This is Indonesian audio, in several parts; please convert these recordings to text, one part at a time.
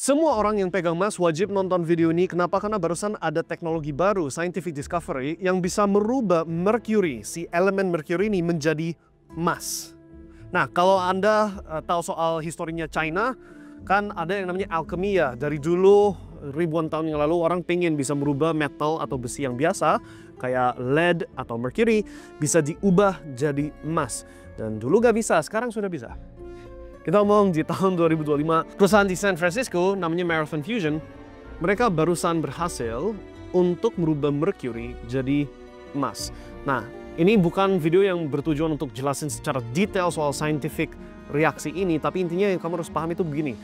Semua orang yang pegang emas wajib nonton video ini. Kenapa? Karena barusan ada teknologi baru, scientific discovery, yang bisa merubah mercury, si elemen mercury ini menjadi emas. Nah, kalau Anda tahu soal historinya China, kan ada yang namanya alchemy ya. Dari dulu, ribuan tahun yang lalu, orang pengen bisa merubah metal atau besi yang biasa, kayak lead atau mercury, bisa diubah jadi emas. Dan dulu gak bisa, sekarang sudah bisa. Kita ngomong di tahun 2025, perusahaan di San Francisco namanya Marathon Fusion, mereka barusan berhasil untuk merubah mercury jadi emas. Nah, ini bukan video yang bertujuan untuk jelasin secara detail soal scientific reaksi ini, tapi intinya yang kamu harus paham itu begini.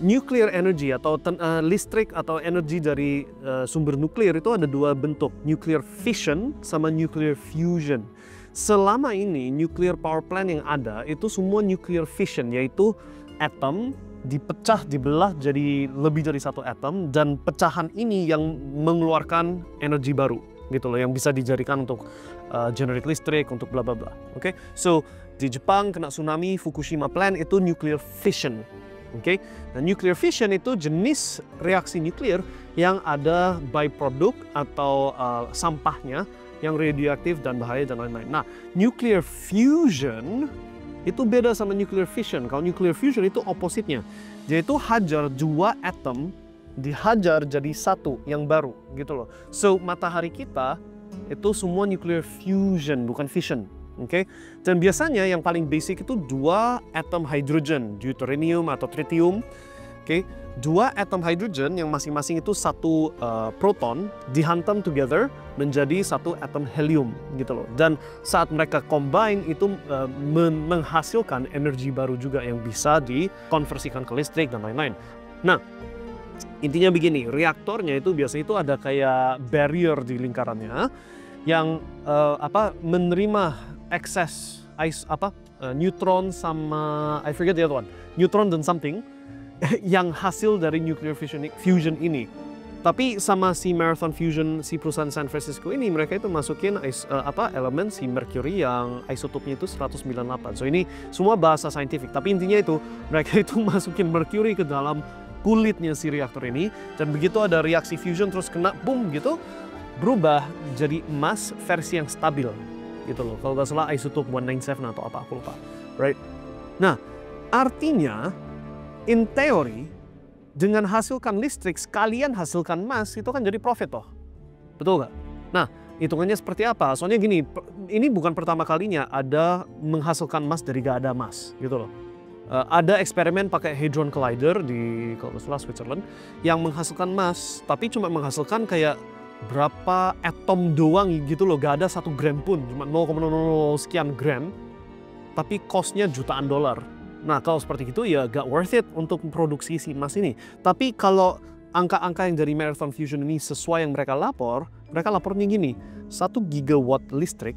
Nuclear energy atau listrik atau energi dari sumber nuklir itu ada dua bentuk, nuclear fission sama nuclear fusion. Selama ini nuclear power plant yang ada itu semua nuclear fission, yaitu atom dipecah, dibelah jadi lebih dari satu atom, dan pecahan ini yang mengeluarkan energi baru gitu loh, yang bisa dijadikan untuk generate listrik, untuk bla bla bla. Oke, so di Jepang kena tsunami Fukushima plant itu nuclear fission. Oke, nah nuclear fission itu jenis reaksi nuklir yang ada byproduct atau sampahnya yang radioaktif dan bahaya dan lain-lain. Nah, nuclear fusion itu beda sama nuclear fission. Kalau nuclear fusion itu opposite-nya. Dia itu hajar dua atom, dihajar jadi satu yang baru gitu loh. So, matahari kita itu semua nuclear fusion, bukan fission. Oke? Dan biasanya yang paling basic itu dua atom hydrogen, deuterium atau tritium. Oke? Dua atom hydrogen yang masing-masing itu satu proton dihantam together menjadi satu atom helium gitu loh. Dan saat mereka combine itu menghasilkan energi baru juga yang bisa dikonversikan ke listrik dan lain-lain. Nah, intinya begini, reaktornya itu biasanya itu ada kayak barrier di lingkarannya yang menerima excess neutron sama I forget the other one, neutron dan something yang hasil dari nuclear fusion ini. Tapi sama si Marathon Fusion, si perusahaan San Francisco ini, mereka itu masukin elemen si mercury yang isotopnya itu 198. So ini semua bahasa saintifik, tapi intinya itu mereka itu masukin mercury ke dalam kulitnya si reaktor ini, dan begitu ada reaksi fusion terus kena boom gitu, berubah jadi emas versi yang stabil gitu loh. Kalau nggak salah isotop 197 atau apa, aku lupa. Right? Nah, artinya in teori, dengan hasilkan listrik sekalian hasilkan emas, itu kan jadi profit toh. Betul nggak? Nah, hitungannya seperti apa? Soalnya gini, ini bukan pertama kalinya ada menghasilkan emas dari gak ada emas, gitu loh. Ada eksperimen pakai Hadron Collider di, kalau nggak salah, Switzerland, yang menghasilkan emas, tapi cuma menghasilkan kayak berapa atom doang gitu loh, gak ada 1 gram pun, cuma 0,00 sekian gram, tapi cost-nya jutaan dolar. Nah, kalau seperti itu ya gak worth it untuk memproduksi si emas ini. Tapi kalau angka-angka yang dari Marathon Fusion ini sesuai yang mereka lapornya gini, 1 gigawatt listrik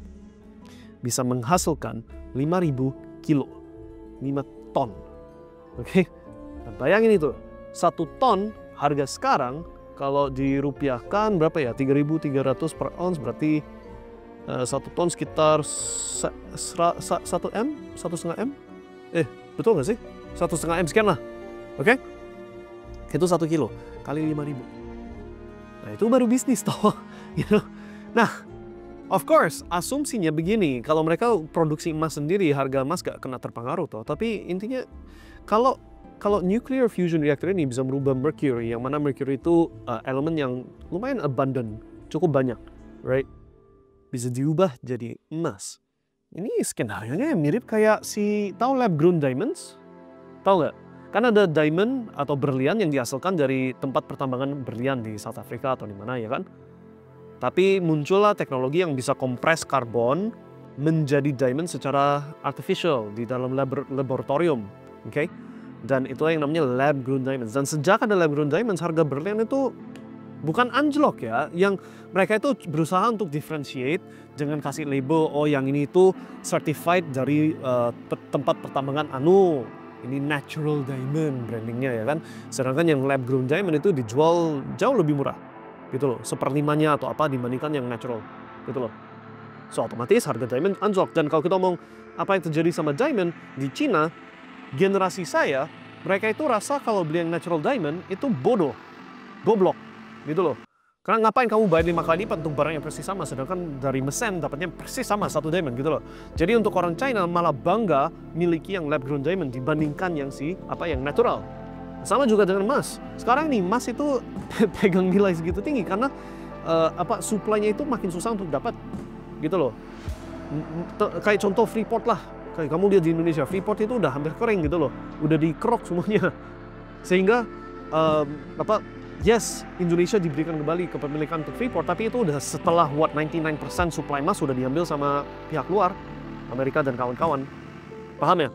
bisa menghasilkan 5.000 kilo, 5 ton. Oke? Nah, bayangin itu, 1 ton harga sekarang kalau dirupiahkan berapa ya? 3.300 per ounce, berarti 1 ton sekitar 1 M, 1,5 M? Betul nggak sih? 1,5 M sekian lah. Oke? Itu 1 kilo kali 5.000. Nah, itu baru bisnis toh. Gitu. Nah, of course, asumsinya begini. Kalau mereka produksi emas sendiri, harga emas gak kena terpengaruh toh. Tapi intinya, kalau nuclear fusion reactor ini bisa merubah mercury, yang mana mercury itu elemen yang lumayan abundant, cukup banyak, right? Bisa diubah jadi emas. Ini skenario-nya mirip kayak tahu lab grown diamonds? Tahu nggak? Kan ada diamond atau berlian yang dihasilkan dari tempat pertambangan berlian di South Africa atau di mana ya kan? Tapi muncullah teknologi yang bisa kompres karbon menjadi diamond secara artificial di dalam laboratorium, oke? Dan itulah yang namanya lab grown diamonds. Dan sejak ada lab grown diamonds, harga berlian itu bukan anjlok ya, yang mereka itu berusaha untuk differentiate dengan kasih label, oh yang ini itu certified dari tempat pertambangan ini natural diamond brandingnya ya kan. Sedangkan yang lab grown diamond itu dijual jauh lebih murah gitu loh, 1/5-nya atau apa dibandingkan yang natural gitu loh. So otomatis harga diamond anjlok. Dan kalau kita ngomong apa yang terjadi sama diamond di Cina, generasi saya mereka itu rasa kalau beli yang natural diamond itu bodoh, goblok, gitu loh. Karena ngapain kamu bayar 5 kali lipat untuk barang yang persis sama, sedangkan dari mesin dapatnya persis sama satu diamond gitu loh. Jadi untuk orang China malah bangga miliki yang lab grown diamond dibandingkan yang yang natural. Sama juga dengan emas. Sekarang nih emas itu pegang nilai segitu tinggi karena supply-nya itu makin susah untuk dapat, gitu loh. Kayak contoh Freeport lah. Kayak kamu lihat di Indonesia, Freeport itu udah hampir kering gitu loh, udah dikerok semuanya. Sehingga yes, Indonesia diberikan kembali kepemilikan untuk Freeport, tapi itu udah setelah 99% supply emas sudah diambil sama pihak luar, Amerika dan kawan-kawan. Paham ya?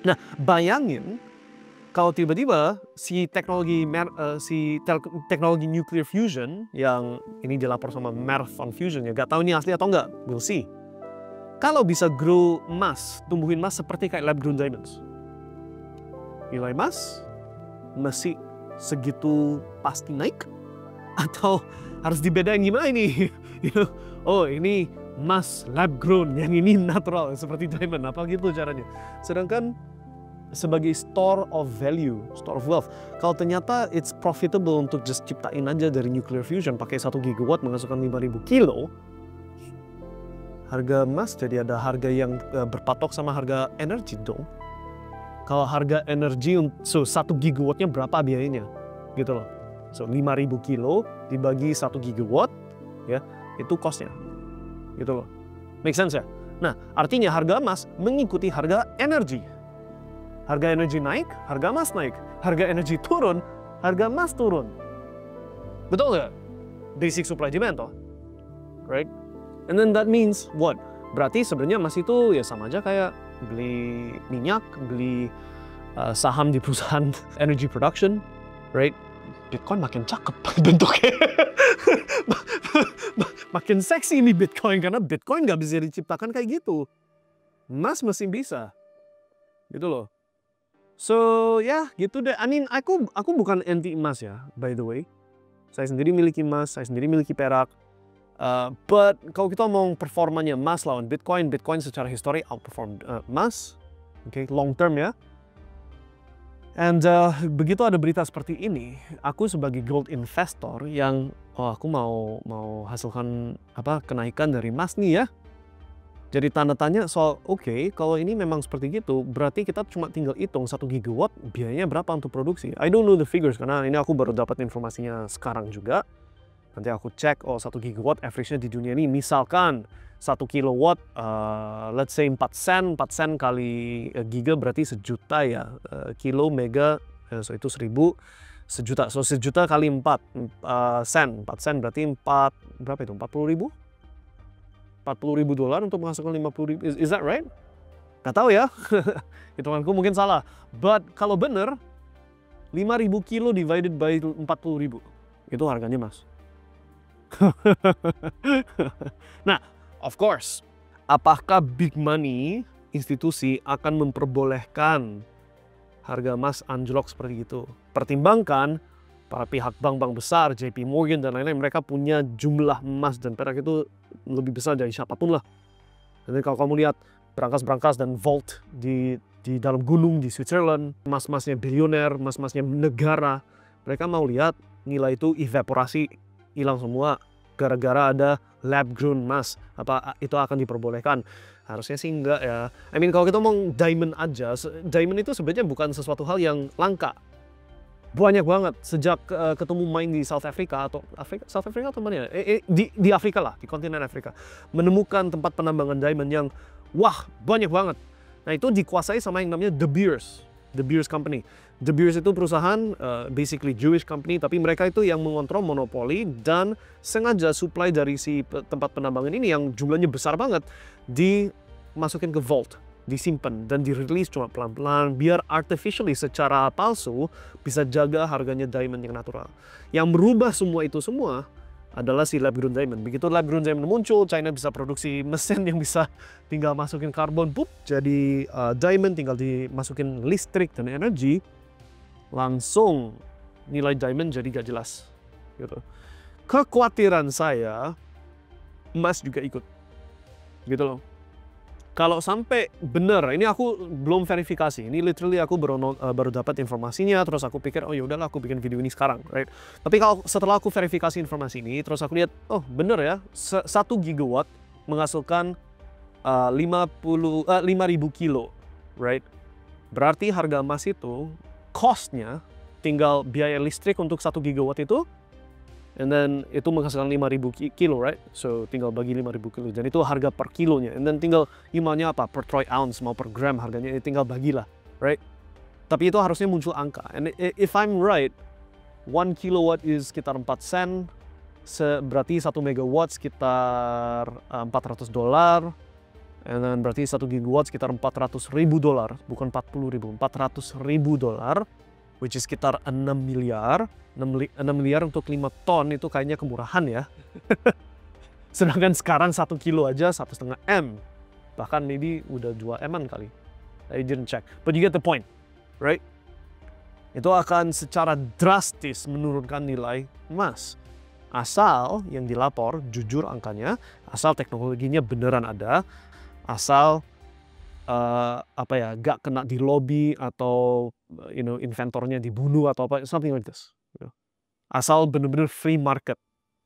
Nah, bayangin kalau tiba-tiba si teknologi nuclear fusion yang ini dilapor sama Marathon Fusion ya, gak tahu ini asli atau enggak, we'll see. Kalau bisa grow emas, tumbuhin emas seperti kayak lab grown diamonds, nilai emas masih segitu pasti naik? Atau harus dibedain gimana ini? Oh, ini emas lab grown, yang ini natural seperti diamond, apa gitu caranya? Sedangkan sebagai store of value, store of wealth, kalau ternyata it's profitable untuk just ciptain aja dari nuclear fusion pakai 1 gigawatt menghasilkan 5.000 kilo, harga emas jadi ada harga yang berpatok sama harga energi dong. Kalau harga energi, 1 gigawattnya berapa biayanya, gitu loh. So 5.000 kilo dibagi 1 gigawatt, ya itu cost-nya, gitu loh. Make sense ya? Nah, artinya harga emas mengikuti harga energi. Harga energi naik, harga emas naik. Harga energi turun, harga emas turun. Betul nggak? Basic supply demand toh, right? And then that means what? Berarti sebenarnya emas itu ya sama aja kayak beli minyak, beli saham di perusahaan energy production, right? Bitcoin makin cakep bentuknya. Makin seksi ini Bitcoin, karena Bitcoin nggak bisa diciptakan kayak gitu. Emas masih bisa, gitu loh. So ya gitu deh. I mean, aku bukan anti emas ya, by the way. Saya sendiri miliki emas, saya sendiri miliki perak. But kalau kita ngomong performanya emas lawan Bitcoin, Bitcoin secara histori outperform emas, okay, long term ya. And begitu ada berita seperti ini, aku sebagai gold investor yang aku mau hasilkan kenaikan dari emas nih ya. Jadi tanda tanya soal oke, kalau ini memang seperti gitu, berarti kita cuma tinggal hitung 1 gigawatt biayanya berapa untuk produksi. I don't know the figures karena ini aku baru dapat informasinya sekarang juga. Nanti aku cek, 1 gigawatt average-nya di dunia ini, misalkan 1 kilowatt, let's say 4 sen kali giga berarti sejuta ya, kilo mega, so itu 1.000, sejuta, so sejuta kali 4 sen berarti berapa itu, 40.000? 40.000 dolar untuk menghasilkan 50.000, is that right? Gak tahu ya, hitunganku mungkin salah, but kalau bener, 5.000 kilo divided by 40.000, itu harganya mas. Nah, of course, apakah big money institusi akan memperbolehkan harga emas anjlok seperti itu? Pertimbangkan para pihak bank-bank besar, JP Morgan dan lain-lain, mereka punya jumlah emas dan perak itu lebih besar dari siapapun lah. Dan kalau kamu lihat berangkas-berangkas dan vault di dalam gunung di Switzerland, emas-emasnya bilioner, emas-emasnya negara, mereka mau lihat nilai itu evaporasi, hilang semua gara-gara ada lab grown emas. Apa itu akan diperbolehkan? Harusnya sih enggak ya. I mean, kalau kita ngomong diamond aja, diamond itu sebenarnya bukan sesuatu hal yang langka. Banyak banget sejak ketemu main di South Africa atau South Africa atau mana ya? Di Afrika lah, di kontinen Afrika, menemukan tempat penambangan diamond yang wah banyak banget. Nah itu dikuasai sama yang namanya De Beers Company. De Beers itu perusahaan basically Jewish company, tapi mereka itu yang mengontrol monopoli dan sengaja supply dari si tempat penambangan ini yang jumlahnya besar banget dimasukin ke vault, disimpan dan dirilis cuma pelan-pelan biar artificially secara palsu bisa jaga harganya diamond yang natural. Yang merubah semua itu semua adalah si lab grown diamond. Begitu lab grown diamond muncul, China bisa produksi mesin yang bisa tinggal masukin karbon, pup, jadi diamond, tinggal dimasukin listrik dan energi, langsung nilai diamond jadi gak jelas. Gitu. Kekhawatiran saya, emas juga ikut. Gitu loh. kalau sampai bener, ini aku belum verifikasi. Ini literally aku baru dapat informasinya, terus aku pikir, oh ya udahlah aku bikin video ini sekarang, right? Tapi kalau setelah aku verifikasi informasi ini, terus aku lihat, oh bener ya, 1 gigawatt menghasilkan 5.000 kilo, right? Berarti harga emas itu, cost-nya tinggal biaya listrik untuk 1 gigawatt itu, and then itu menghasilkan 5.000 kilo, right? So tinggal bagi 5.000 kilo, dan itu harga per kilonya. And then tinggal maunya apa, per troy ounce, mau per gram harganya, tinggal bagilah, right? Tapi itu harusnya muncul angka. And if I'm right, 1 kilowatt is sekitar 4 sen, berarti 1 megawatt sekitar $400, and then berarti 1 gigawatt sekitar $400.000, bukan 40.000, $400.000, which is sekitar 6 miliar. 6 miliar untuk 5 ton itu kayaknya kemurahan ya. Sedangkan sekarang 1 kilo aja 1,5 M. Bahkan maybe udah 2 M-an kali. I didn't check. But you get the point, right? Itu akan secara drastis menurunkan nilai emas. Asal yang dilapor jujur angkanya, asal teknologinya beneran ada, asal gak kena di lobby atau inventornya dibunuh atau apa, something like this. Asal bener-bener free market,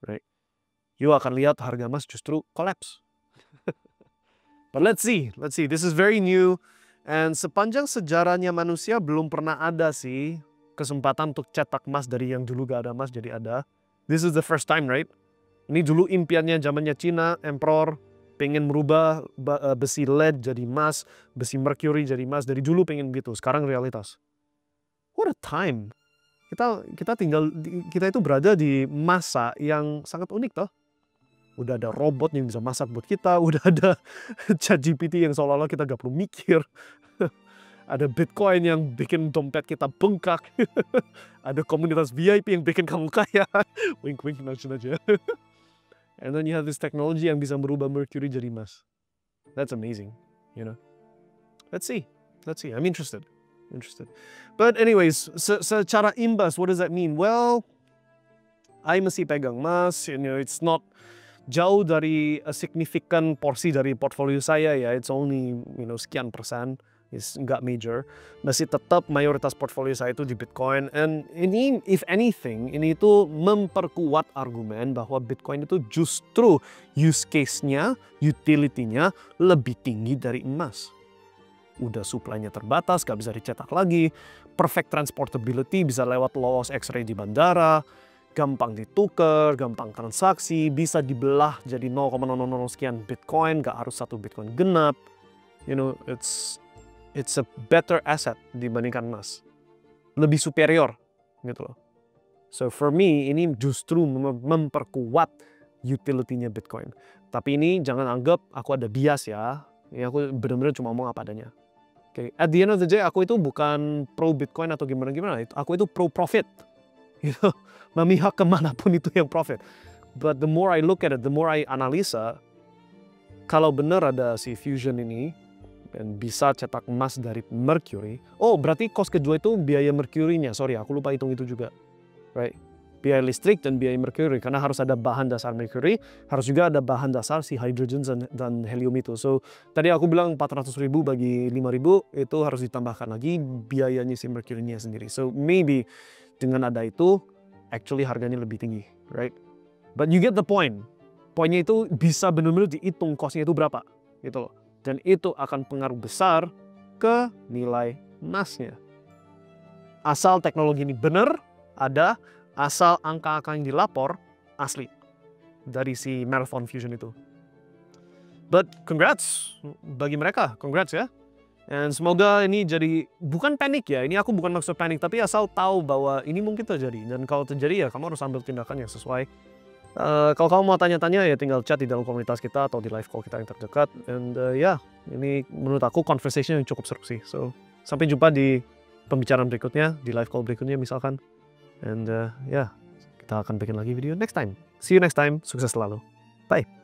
right? You akan lihat harga emas justru collapse. But let's see. This is very new, and sepanjang sejarahnya manusia belum pernah ada sih kesempatan untuk cetak emas dari yang dulu gak ada emas jadi ada. This is the first time, right? Ini dulu impiannya zamannya Cina, emperor pengen merubah besi lead jadi emas, besi mercury jadi emas. Dari dulu pengen gitu, sekarang realitas. What a time! Kita itu berada di masa yang sangat unik toh. Udah ada robot yang bisa masak buat kita, udah ada ChatGPT yang seolah-olah kita gak perlu mikir. Ada Bitcoin yang bikin dompet kita bengkak. Ada komunitas VIP yang bikin kamu kaya. Wink wink, nudge nudge ya. And then you have this technology yang bisa merubah mercury jadi emas. That's amazing, you know. Let's see. I'm interested. But anyways, secara imbas, what does that mean? Well, I masih pegang emas, it's not jauh dari a significant porsi dari portfolio saya ya. It's only sekian persen, it's nggak major. Masih tetap mayoritas portfolio saya itu di Bitcoin. And ini, if anything, ini itu memperkuat argumen bahwa Bitcoin itu justru use case-nya, utility-nya lebih tinggi dari emas. Udah supply-nya terbatas, gak bisa dicetak lagi, perfect transportability, bisa lewat lolos X-ray di bandara, gampang ditukar, gampang transaksi, bisa dibelah jadi 0,000 sekian Bitcoin, gak harus 1 Bitcoin genap. It's a better asset dibandingkan emas. Lebih superior gitu loh. So for me, ini justru memperkuat utility-nya Bitcoin. Tapi ini jangan anggap aku ada bias ya. Ini aku benar-benar cuma ngomong apa adanya. Okay. At the end of the day, aku itu bukan pro Bitcoin atau gimana-gimana. Aku itu pro profit. Memihak kemanapun itu yang profit. But the more I look at it, the more I analisa, kalau benar ada si fusion ini, dan bisa cetak emas dari mercury, oh berarti cost kedua itu biaya mercury-nya. Sorry, aku lupa hitung itu juga. Right? Biaya listrik dan biaya mercury, karena harus ada bahan dasar mercury, harus juga ada bahan dasar si hydrogen dan helium itu. So tadi aku bilang 400.000 bagi 5.000 itu harus ditambahkan lagi biayanya si mercury-nya sendiri. So maybe dengan ada itu, actually harganya lebih tinggi, right? But you get the point. Poinnya itu bisa benar-benar dihitung cost-nya itu berapa, gitu loh. Dan itu akan pengaruh besar ke nilai emasnya. Asal teknologi ini benar ada, asal angka-angka yang dilapor asli dari si Marathon Fusion itu. But congrats bagi mereka, congrats ya. Dan semoga ini jadi, bukan panik ya, ini aku bukan maksud panik, tapi asal tahu bahwa ini mungkin terjadi. Dan kalau terjadi ya kamu harus ambil tindakan yang sesuai. Kalau kamu mau tanya-tanya ya tinggal chat di dalam komunitas kita atau di live call kita yang terdekat. And ini menurut aku conversation yang cukup seru sih. So sampai jumpa di pembicaraan berikutnya, di live call berikutnya misalkan. And kita akan bikin lagi video next time. See you next time. Sukses selalu. Bye.